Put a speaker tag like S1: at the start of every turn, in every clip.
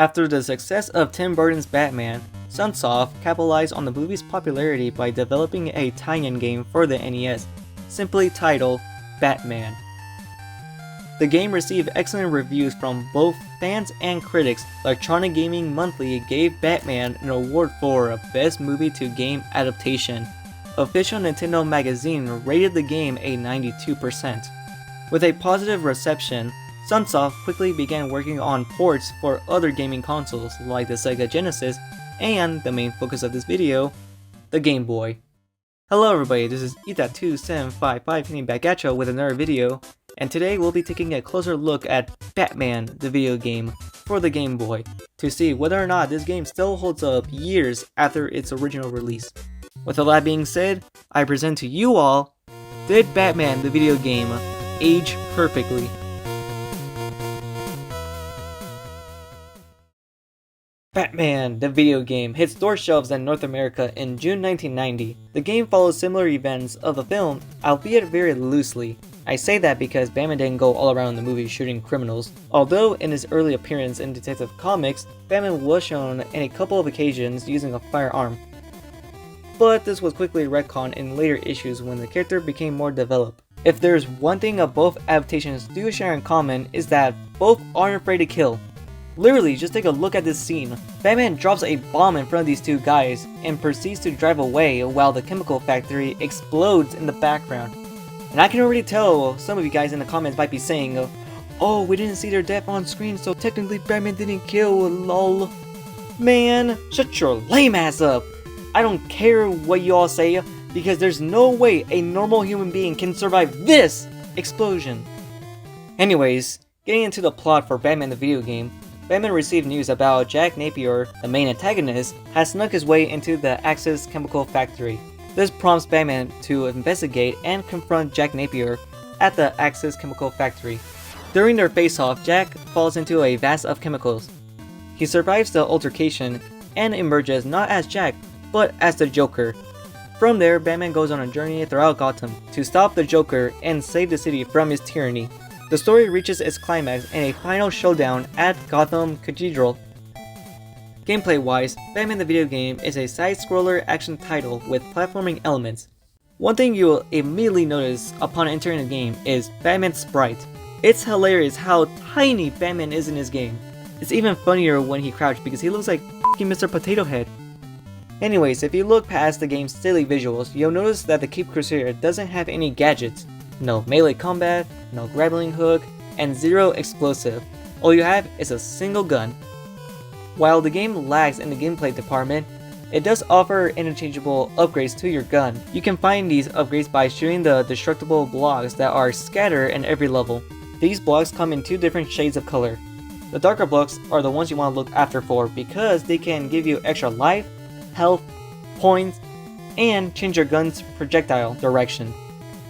S1: After the success of Tim Burton's Batman, Sunsoft capitalized on the movie's popularity by developing a tie-in game for the NES, simply titled Batman. The game received excellent reviews from both fans and critics. Electronic Gaming Monthly gave Batman an award for Best Movie to Game Adaptation. Official Nintendo Magazine rated the game a 92%. With a positive reception, Sunsoft quickly began working on ports for other gaming consoles like the Sega Genesis and, the main focus of this video, the Game Boy. Hello everybody, this is Ita2755 hitting back at you with another video, and today we'll be taking a closer look at Batman, the video game, for the Game Boy, to see whether or not this game still holds up years after its original release. With all that being said, I present to you all, did Batman, the video game, age perfectly? Batman, the video game, hit store shelves in North America in June 1990. The game follows similar events of the film, albeit very loosely. I say that because Batman didn't go all around the movie shooting criminals. Although in his early appearance in Detective Comics, Batman was shown in a couple of occasions using a firearm. But this was quickly retconned in later issues when the character became more developed. If there's one thing both adaptations do share in common is that both aren't afraid to kill. Literally, just take a look at this scene. Batman drops a bomb in front of these two guys and proceeds to drive away while the chemical factory explodes in the background. And I can already tell some of you guys in the comments might be saying, oh, we didn't see their death on screen, so technically Batman didn't kill, lol. Man, shut your lame ass up. I don't care what you all say, because there's no way a normal human being can survive this explosion. Anyways, getting into the plot for Batman the video game, Batman received news about Jack Napier, the main antagonist, has snuck his way into the Axis chemical factory. This prompts Batman to investigate and confront Jack Napier at the Axis chemical factory. During their face-off, Jack falls into a vat of chemicals. He survives the altercation and emerges not as Jack, but as the Joker. From there, Batman goes on a journey throughout Gotham to stop the Joker and save the city from his tyranny. The story reaches its climax in a final showdown at Gotham Cathedral. Gameplay-wise, Batman the video game is a side-scroller action title with platforming elements. One thing you will immediately notice upon entering the game is Batman's sprite. It's hilarious how tiny Batman is in this game. It's even funnier when he crouches because he looks like f***ing Mr. Potato Head. Anyways, if you look past the game's silly visuals, you'll notice that the Cape Crusader doesn't have any gadgets. No melee combat, no grappling hook, and zero explosive. All you have is a single gun. While the game lags in the gameplay department, it does offer interchangeable upgrades to your gun. You can find these upgrades by shooting the destructible blocks that are scattered in every level. These blocks come in two different shades of color. The darker blocks are the ones you want to look after for because they can give you extra life, health, points, and change your gun's projectile direction.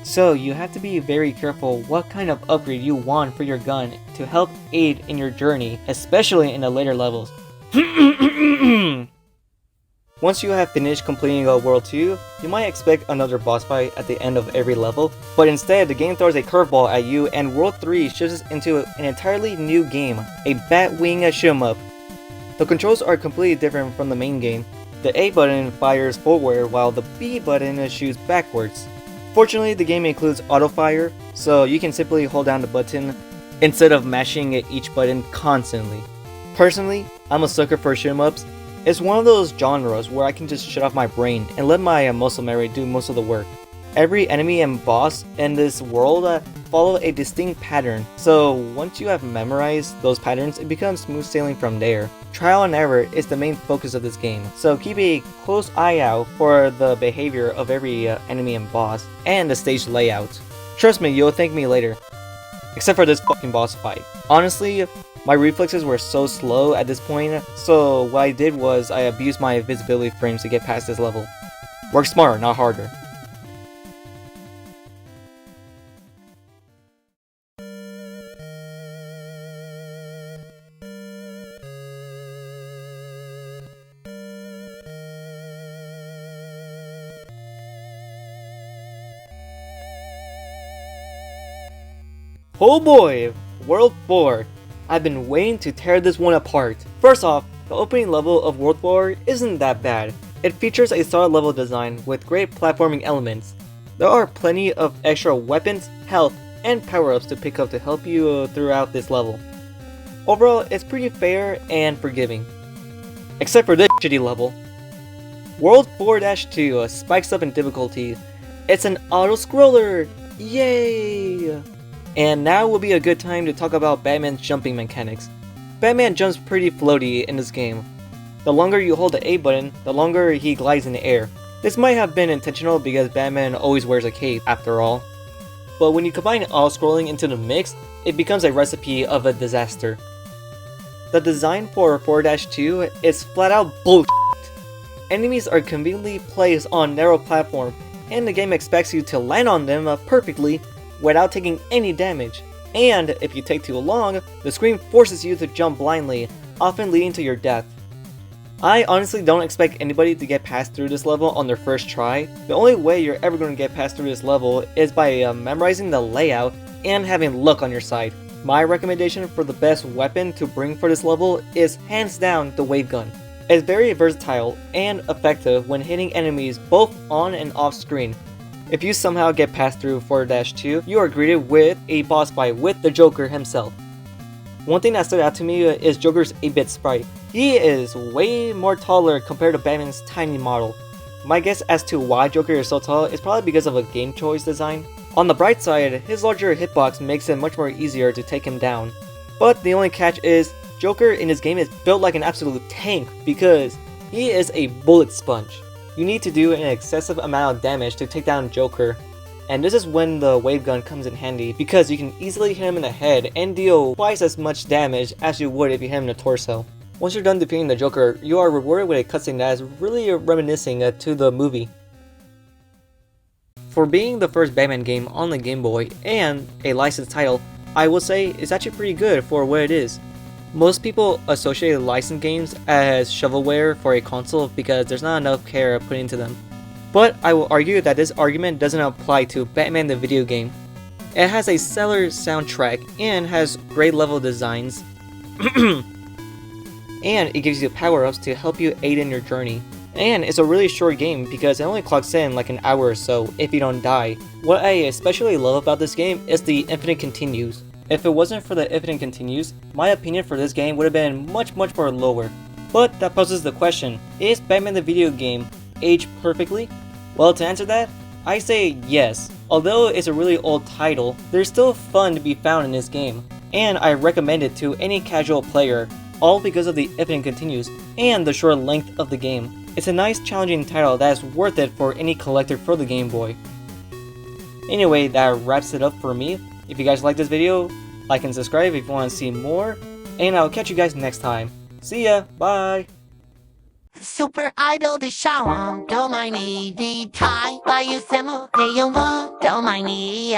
S1: So you have to be very careful what kind of upgrade you want for your gun to help aid in your journey, especially in the later levels. Once you have finished completing World 2, you might expect another boss fight at the end of every level, but instead the game throws a curveball at you and World 3 shifts into an entirely new game, a Batwing shoot-em-up. The controls are completely different from the main game. The A button fires forward while the B button shoots backwards. Fortunately, the game includes auto-fire, so you can simply hold down the button instead of mashing each button constantly. Personally, I'm a sucker for shoot-em-ups. It's one of those genres where I can just shut off my brain and let my muscle memory do most of the work. Every enemy and boss in this world follow a distinct pattern, so once you have memorized those patterns, it becomes smooth sailing from there. Trial and error is the main focus of this game, so keep a close eye out for the behavior of every enemy and boss, and the stage layout. Trust me, you'll thank me later. Except for this fucking boss fight. Honestly, my reflexes were so slow at this point, so what I did was I abused my invisibility frames to get past this level. Work smarter, not harder. Oh boy! World 4. I've been waiting to tear this one apart. First off, the opening level of World War isn't that bad. It features a solid level design with great platforming elements. There are plenty of extra weapons, health, and power-ups to pick up to help you throughout this level. Overall, it's pretty fair and forgiving. Except for this shitty level. World 4-2 spikes up in difficulty. It's an auto-scroller! Yay! And now will be a good time to talk about Batman's jumping mechanics. Batman jumps pretty floaty in this game. The longer you hold the A button, the longer he glides in the air. This might have been intentional because Batman always wears a cape after all. But when you combine auto-scrolling into the mix, it becomes a recipe of a disaster. The design for 4-2 is flat out bullshit. Enemies are conveniently placed on narrow platforms, and the game expects you to land on them perfectly without taking any damage. And if you take too long, the screen forces you to jump blindly, often leading to your death. I honestly don't expect anybody to get past through this level on their first try. The only way you're ever going to get past through this level is by memorizing the layout and having luck on your side. My recommendation for the best weapon to bring for this level is hands down the wave gun. It's very versatile and effective when hitting enemies both on and off screen. If you somehow get past through 4-2, you are greeted with a boss fight with the Joker himself. One thing that stood out to me is Joker's 8-bit sprite. He is way more taller compared to Batman's tiny model. My guess as to why Joker is so tall is probably because of a game choice design. On the bright side, his larger hitbox makes it much more easier to take him down. But the only catch is, Joker in this game is built like an absolute tank because he is a bullet sponge. You need to do an excessive amount of damage to take down Joker. And this is when the wave gun comes in handy because you can easily hit him in the head and deal twice as much damage as you would if you hit him in the torso. Once you're done defeating the Joker, you are rewarded with a cutscene that is really reminiscing to the movie. For being the first Batman game on the Game Boy and a licensed title, I will say it's actually pretty good for what it is. Most people associate licensed games as shovelware for a console because there's not enough care put into them. But I will argue that this argument doesn't apply to Batman the video game. It has a stellar soundtrack and has great level designs. And it gives you power-ups to help you aid in your journey. And it's a really short game because it only clocks in like an hour or so if you don't die. What I especially love about this game is the infinite continues. If it wasn't for the infinite continues, my opinion for this game would have been much more lower. But that poses the question, is Batman the video game aged perfectly? Well, to answer that, I say yes. Although it's a really old title, there's still fun to be found in this game. And I recommend it to any casual player, all because of the infinite continues and the short length of the game. It's a nice challenging title that is worth it for any collector for the Game Boy. Anyway, that wraps it up for me. If you guys like this video, like and subscribe if you want to see more, and I'll catch you guys next time. See ya, bye!
S2: Super idol de Sharon, don't mind me, the tie by you, Semo, they don't mind me,